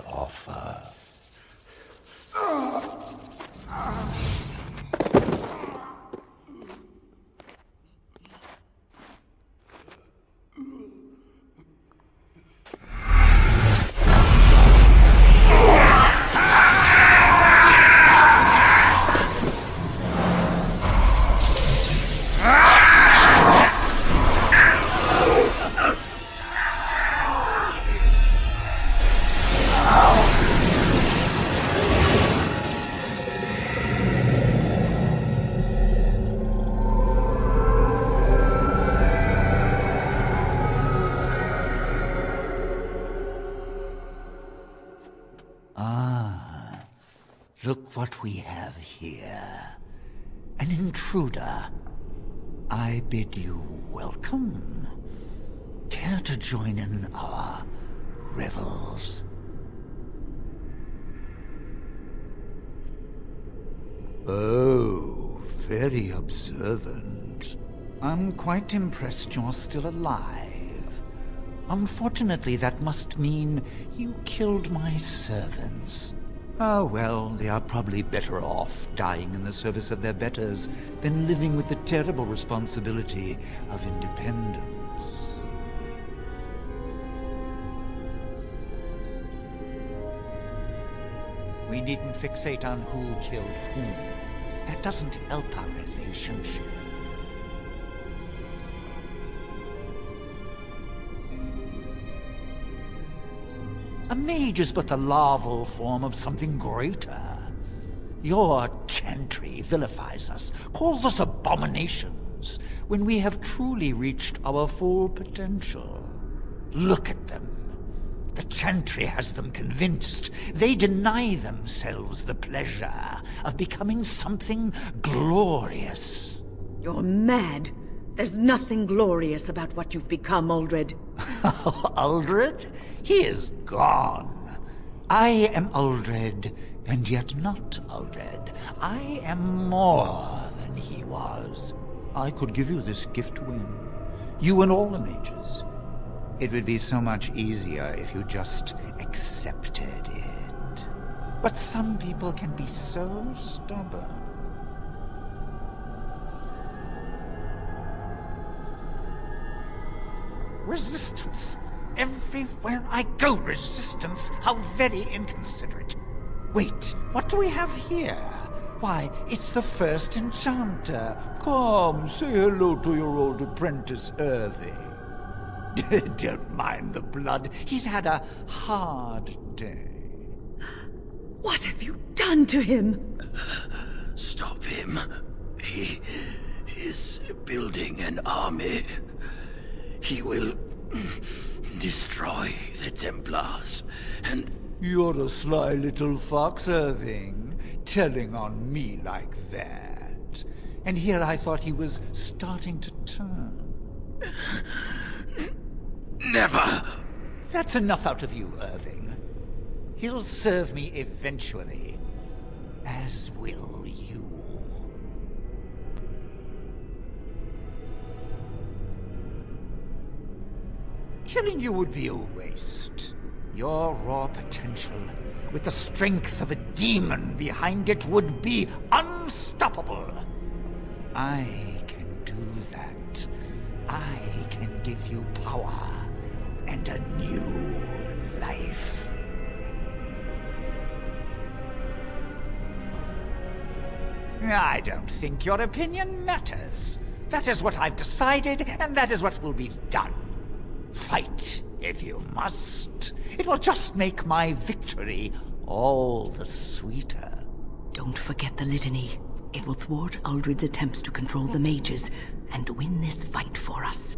offer. Look what we have here. An intruder. I bid you welcome. Care to join in our revels? Oh, very observant. I'm quite impressed you're still alive. Unfortunately, that must mean you killed my servants. Oh, well, they are probably better off dying in the service of their betters than living with the terrible responsibility of independence. We needn't fixate on who killed whom. That doesn't help our relationship. A mage is but the larval form of something greater. Your chantry vilifies us, calls us abominations, when we have truly reached our full potential. Look at them. The chantry has them convinced. They deny themselves the pleasure of becoming something glorious. You're mad. There's nothing glorious about what you've become, Uldred. Uldred? He is gone. I am Uldred, and yet not Uldred. I am more than he was. I could give you this gift to win. You and all the mages. It would be so much easier if you just accepted it. But some people can be so stubborn. Resistance. Everywhere I go, resistance. How very inconsiderate. Wait, what do we have here? Why, it's the first enchanter. Come, say hello to your old apprentice, Irving. Don't mind the blood. He's had a hard day. What have you done to him? Stop him. He is building an army. He will destroy the Templars, and... You're a sly little fox, Irving, telling on me like that. And here I thought he was starting to turn. Never! That's enough out of you, Irving. He'll serve me eventually, as will you. Killing you would be a waste. Your raw potential, with the strength of a demon behind it, would be unstoppable. I can do that. I can give you power and a new life. I don't think your opinion matters. That is what I've decided, and that is what will be done. Fight, if you must. It will just make my victory all the sweeter. Don't forget the litany. It will thwart Uldred's attempts to control the mages and win this fight for us.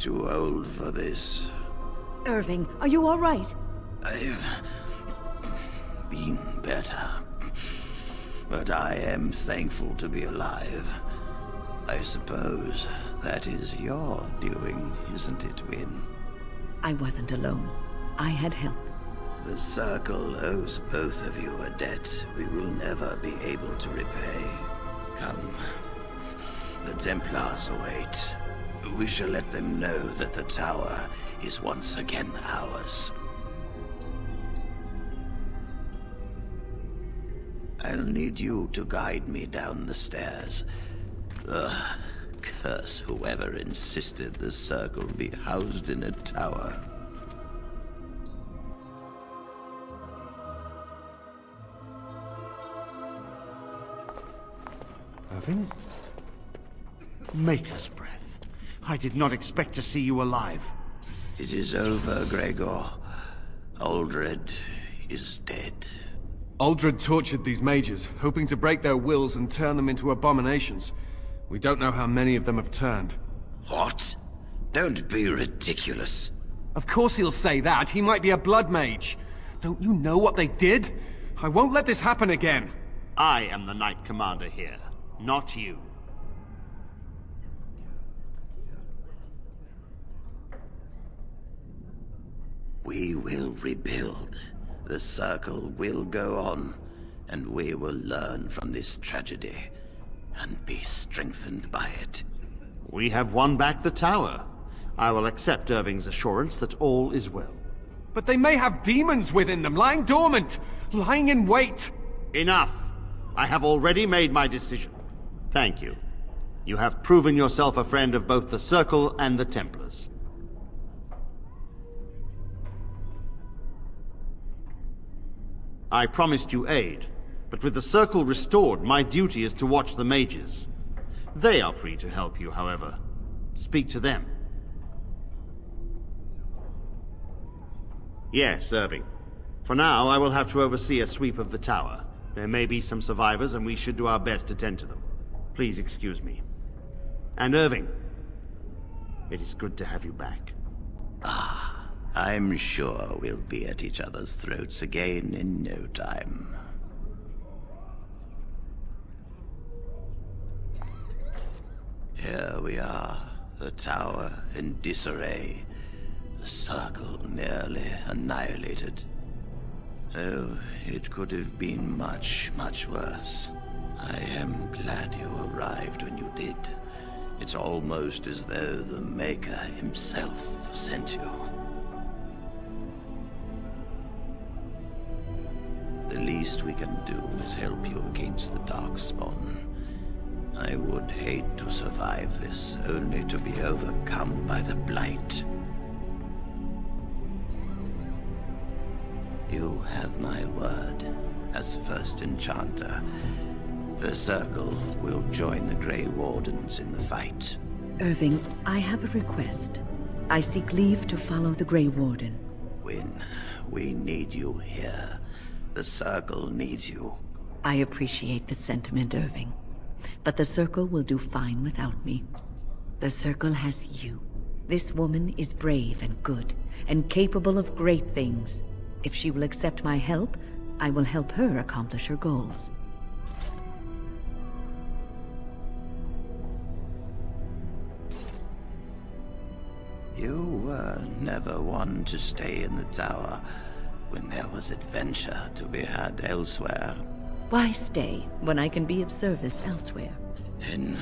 too old for this. Irving, are you all right? I've been better. But I am thankful to be alive. I suppose that is your doing, isn't it, Win? I wasn't alone. I had help. The Circle owes both of you a debt we will never be able to repay. Come. The Templars await. We shall let them know that the tower is once again ours. I'll need you to guide me down the stairs. Curse whoever insisted the Circle be housed in a tower. Irving? Maker's breath. I did not expect to see you alive. It is over, Gregor. Uldred is dead. Uldred tortured these mages, hoping to break their wills and turn them into abominations. We don't know how many of them have turned. What? Don't be ridiculous. Of course he'll say that. He might be a blood mage. Don't you know what they did? I won't let this happen again. I am the Knight Commander here, not you. We will rebuild. The Circle will go on, and we will learn from this tragedy, and be strengthened by it. We have won back the tower. I will accept Irving's assurance that all is well. But they may have demons within them, lying dormant, lying in wait. Enough! I have already made my decision. Thank you. You have proven yourself a friend of both the Circle and the Templars. I promised you aid, but with the Circle restored, my duty is to watch the mages. They are free to help you, however. Speak to them. Yes, Irving. For now, I will have to oversee a sweep of the tower. There may be some survivors, and we should do our best to tend to them. Please excuse me. And Irving, it is good to have you back. I'm sure we'll be at each other's throats again in no time. Here we are, the tower in disarray, the Circle nearly annihilated. Oh, it could have been much, much worse. I am glad you arrived when you did. It's almost as though the Maker himself sent you. The least we can do is help you against the Darkspawn. I would hate to survive this, only to be overcome by the Blight. You have my word. As first Enchanter, the Circle will join the Grey Wardens in the fight. Irving, I have a request. I seek leave to follow the Grey Warden. Win, we need you here. The Circle needs you. I appreciate the sentiment, Irving. But the Circle will do fine without me. The Circle has you. This woman is brave and good, and capable of great things. If she will accept my help, I will help her accomplish her goals. You were never one to stay in the tower when there was adventure to be had elsewhere. Why stay when I can be of service elsewhere? Then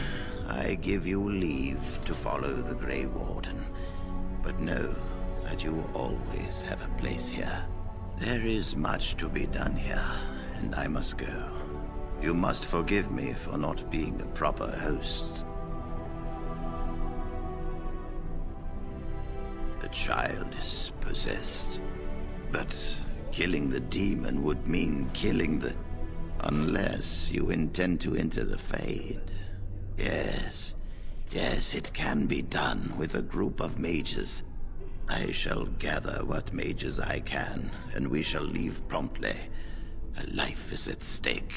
I give you leave to follow the Grey Warden. But know that you will always have a place here. There is much to be done here, and I must go. You must forgive me for not being a proper host. The child is possessed. But killing the demon would mean killing the... Unless you intend to enter the Fade. Yes, it can be done with a group of mages. I shall gather what mages I can, and we shall leave promptly. A life is at stake.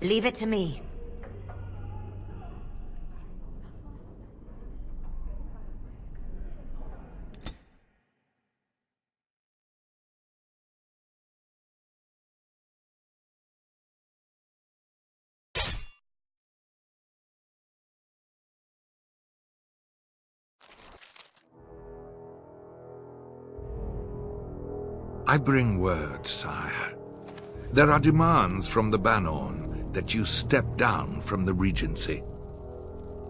Leave it to me. I bring word, sire. There are demands from the Bannorn that you step down from the Regency.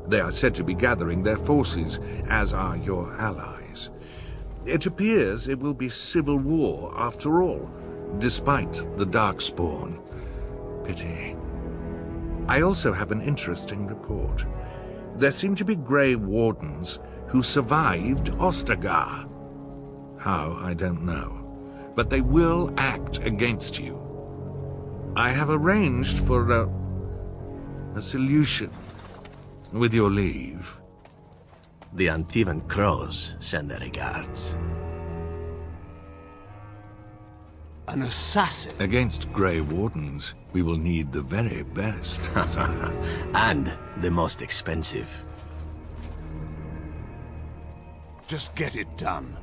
They are said to be gathering their forces, as are your allies. It appears it will be civil war after all, despite the Darkspawn. Pity. I also have an interesting report. There seem to be Grey Wardens who survived Ostagar. How, I don't know. But they will act against you. I have arranged for a solution, with your leave. The Antivan Crows send their regards. An assassin? Against Grey Wardens, we will need the very best, sire. And the most expensive. Just get it done.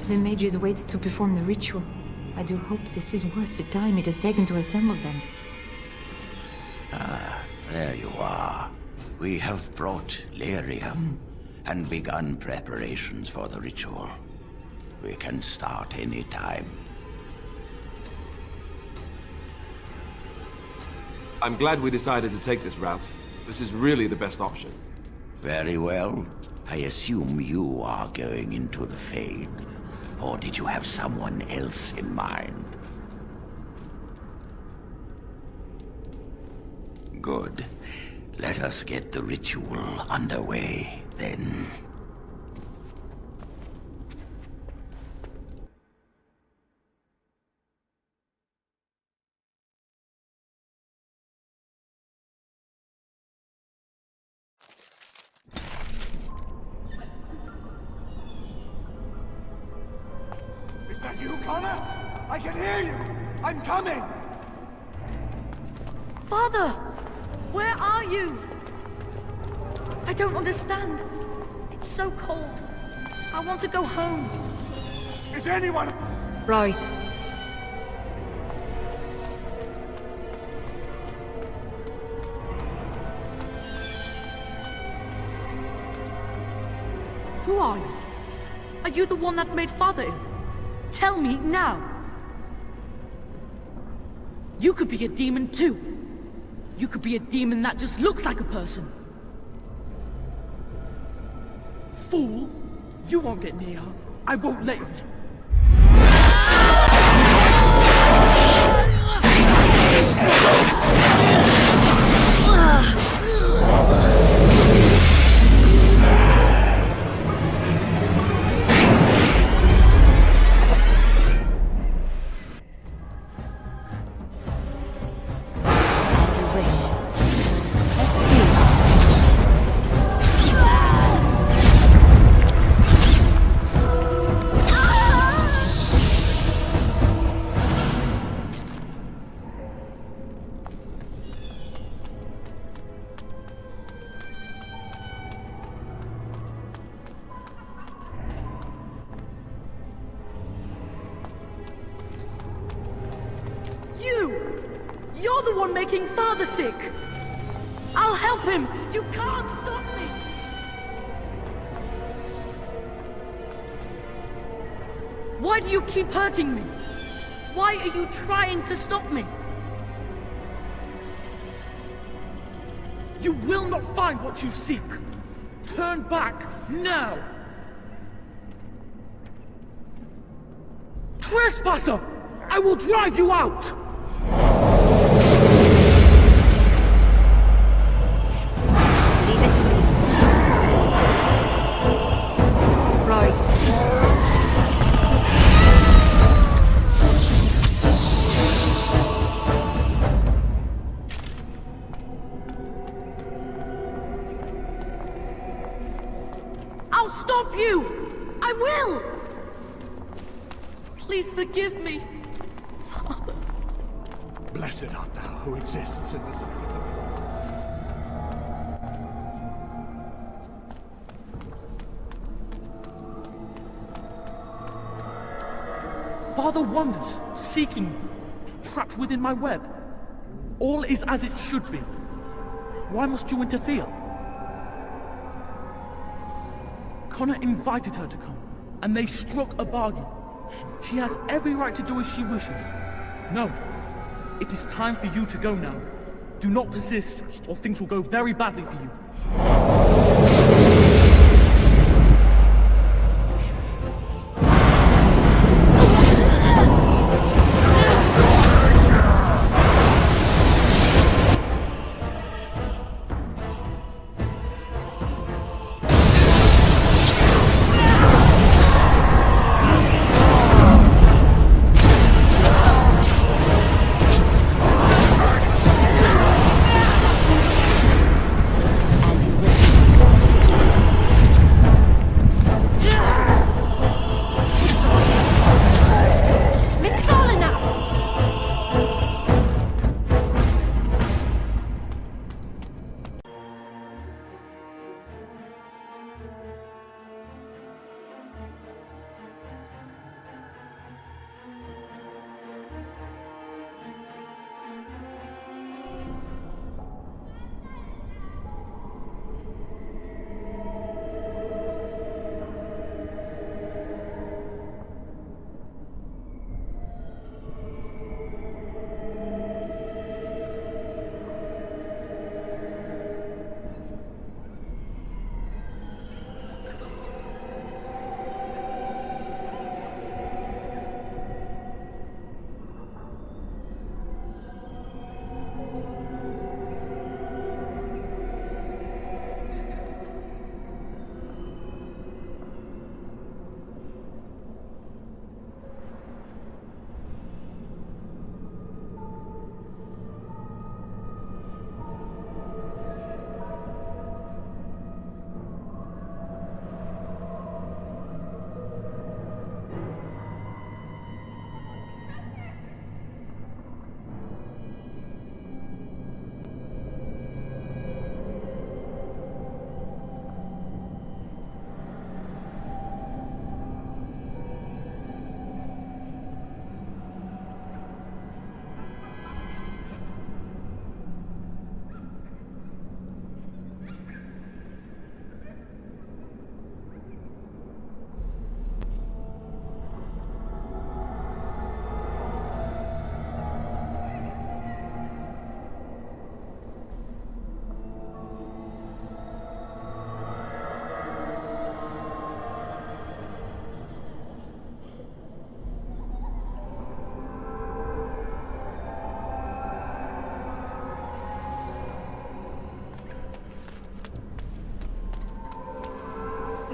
The mages wait to perform the ritual. I do hope this is worth the time it has taken to assemble them. Ah, there you are. We have brought lyrium and begun preparations for the ritual. We can start any time. I'm glad we decided to take this route. This is really the best option. Very well. I assume you are going into the Fade. Or did you have someone else in mind? Good. Let us get the ritual underway, then. Is that you, Connor? I can hear you! I'm coming! Father! Where are you? I don't understand. It's so cold. I want to go home. Is anyone... Right. Who are you? Are you the one that made Father ill? Tell me now! You could be a demon too. You could be a demon that just looks like a person. Fool! You won't get near her. I won't let you. You're the one making Father sick! I'll help him! You can't stop me! Why do you keep hurting me? Why are you trying to stop me? You will not find what you seek. Turn back, now! Trespasser! I will drive you out! Leave it to me. Right. I'll stop you! I will! Please forgive me. Father. Blessed art thou who exists in the sight of the Lord. Father wanders, seeking me, trapped within my web. All is as it should be. Why must you interfere? Connor invited her to come, and they struck a bargain. She has every right to do as she wishes. No. It is time for you to go now. Do not persist, or things will go very badly for you.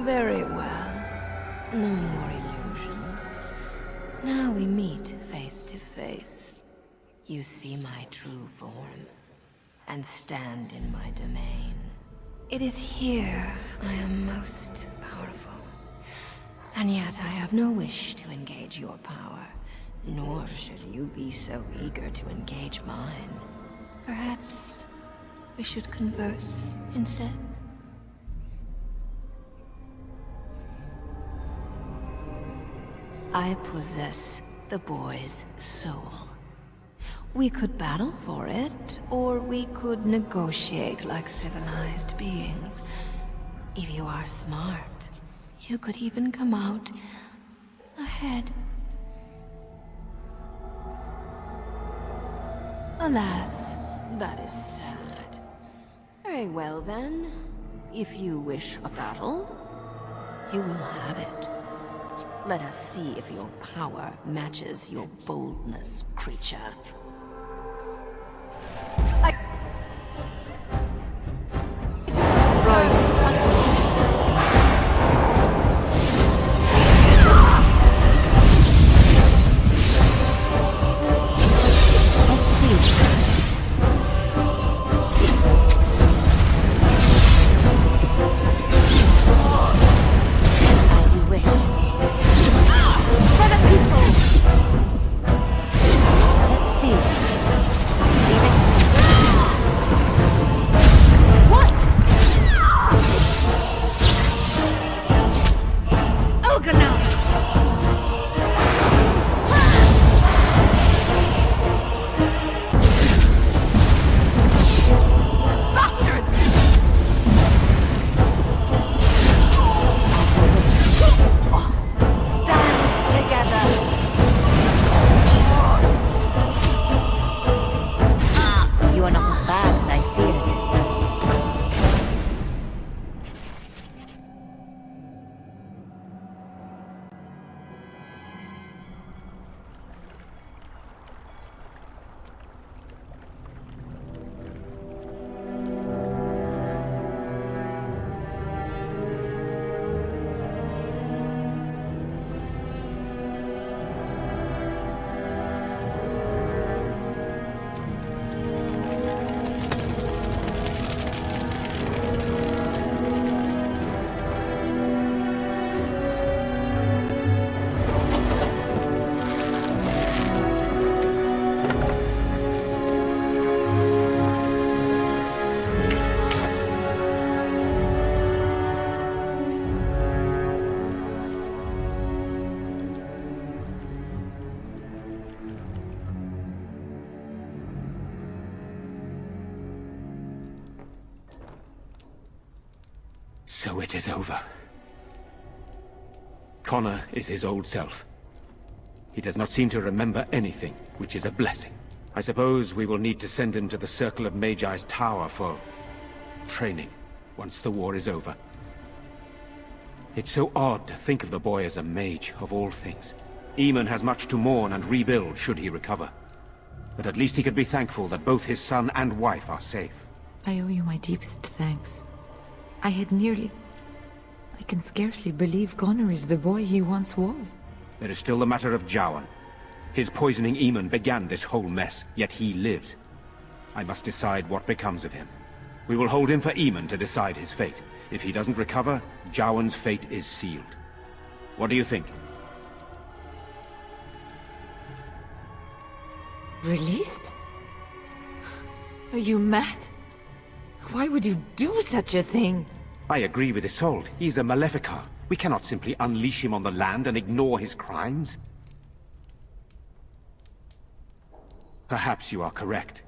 Very well. No more illusions. Now we meet face to face. You see my true form, and stand in my domain. It is here I am most powerful. And yet I have no wish to engage your power, nor should you be so eager to engage mine. Perhaps we should converse instead? I possess the boy's soul. We could battle for it, or we could negotiate like civilized beings. If you are smart, you could even come out ahead. head. Alas, that is sad. Very well then. If you wish a battle, you will have it. Let us see if your power matches your boldness, creature. So it is over. Connor is his old self. He does not seem to remember anything, which is a blessing. I suppose we will need to send him to the Circle of Magi's tower for training, once the war is over. It's so odd to think of the boy as a mage, of all things. Eamon has much to mourn and rebuild should he recover. But at least he could be thankful that both his son and wife are safe. I owe you my deepest thanks. I can scarcely believe Connor is the boy he once was. There is still the matter of Jowan. His poisoning Eamon began this whole mess, yet he lives. I must decide what becomes of him. We will hold him for Eamon to decide his fate. If he doesn't recover, Jowan's fate is sealed. What do you think? Released? Are you mad? Why would you do such a thing? I agree with Isolde. He's a Maleficar. We cannot simply unleash him on the land and ignore his crimes. Perhaps you are correct.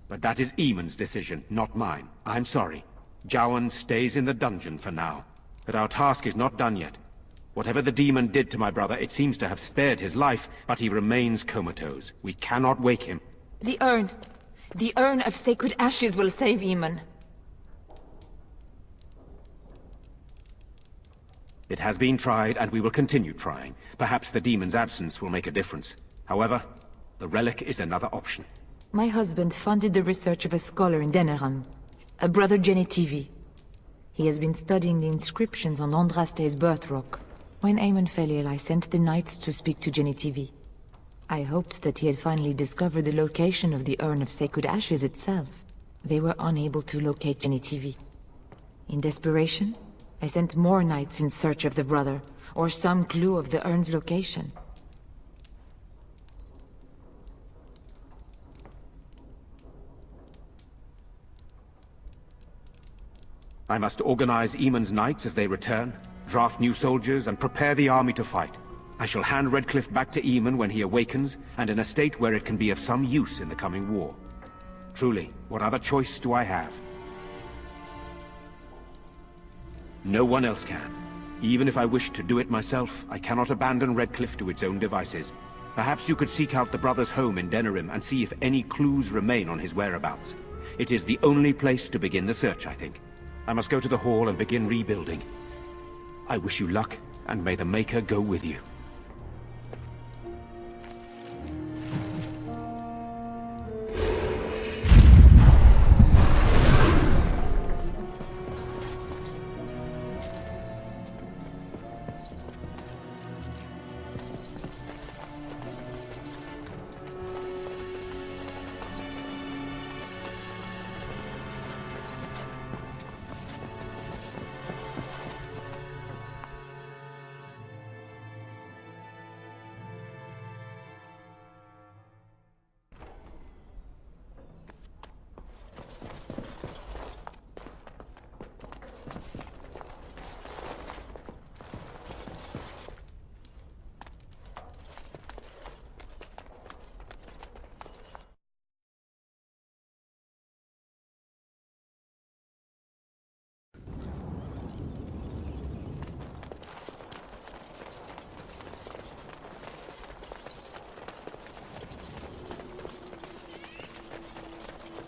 But that is Eamon's decision, not mine. I'm sorry. Jowan stays in the dungeon for now. But our task is not done yet. Whatever the demon did to my brother, it seems to have spared his life, but he remains comatose. We cannot wake him. The urn. The urn of sacred ashes will save Eamon. It has been tried, and we will continue trying. Perhaps the demon's absence will make a difference. However, the relic is another option. My husband funded the research of a scholar in Denerim, a brother Genetivi. He has been studying the inscriptions on Andraste's birth rock. When Eamon fell ill, I sent the knights to speak to Genetivi. I hoped that he had finally discovered the location of the urn of sacred ashes itself. They were unable to locate Genetivi. In desperation, I sent more knights in search of the brother, or some clue of the urn's location. I must organize Eamon's knights as they return, draft new soldiers, and prepare the army to fight. I shall hand Redcliffe back to Eamon when he awakens, and in a state where it can be of some use in the coming war. Truly, what other choice do I have? No one else can. Even if I wished to do it myself, I cannot abandon Redcliffe to its own devices. Perhaps you could seek out the brother's home in Denerim and see if any clues remain on his whereabouts. It is the only place to begin the search, I think. I must go to the hall and begin rebuilding. I wish you luck, and may the Maker go with you.